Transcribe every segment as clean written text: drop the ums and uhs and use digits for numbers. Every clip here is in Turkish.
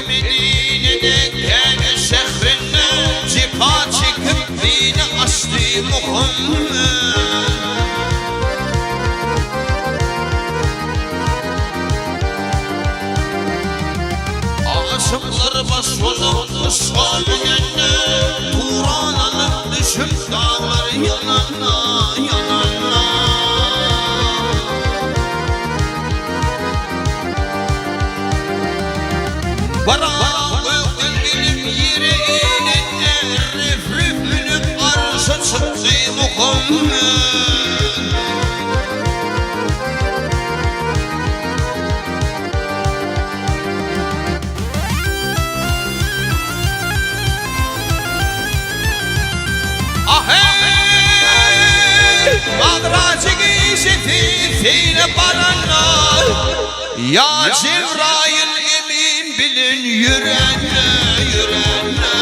Medine'deyken şehrinde cipa çıkıp dini açtı Muhammed. Aşıklar başvurulmuş halinde Kur'an alıp düşüp dağlar yanına yanına. Barakı gülüm yeri elinde Rif münüp arşa çıktı Muhammed. Ahey! Madracı giyşeti fiile baranla Ya Cebrail emin bilin yürenle yürenle.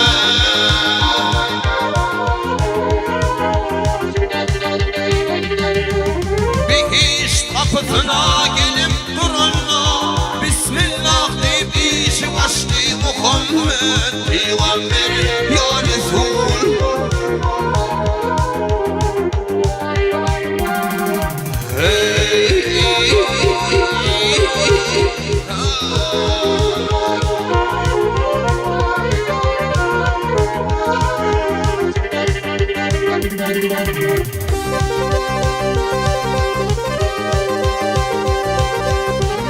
Bir iş kapısına gelip durunla Bismillah deyip işi açtı Muhammed. Peygamber ya Resul.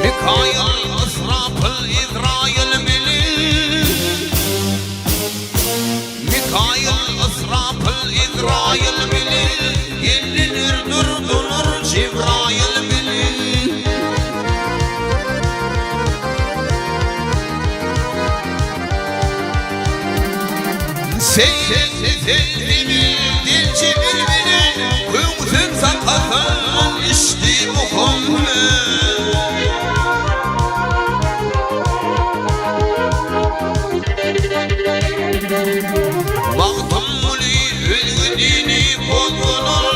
Mikail Asrafıl İzrail bilir. Mikail Asrafıl İzrail bilir. Yenilir durdurur Cebrail bilir. Seyretti zelbini dilci bilbini Kuyumsun sakatın içti Muhammed. Baktım muli ülgüdini bozulur.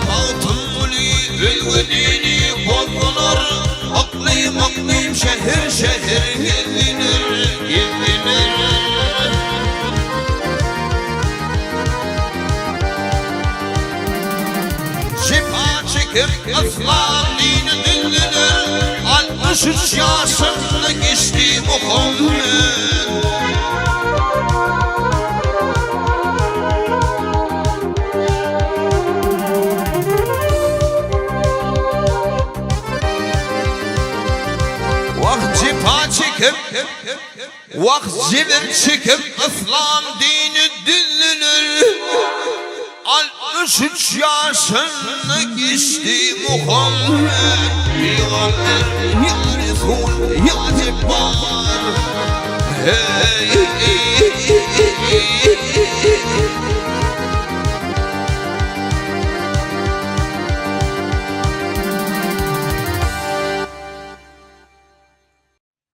Baktım muli ülgüdini bozulur. Aklıyım aklıyım şehir şehir gelinir gelinir. Şifa çekip aslan dini dinlenir. 63 yaşında geçti Muhammed. Vakt zibir çıkıp İslam dini dinlenir. 63 yaşında geçti Muhammed. Peygamber ya Resul ya Cebbar. Hey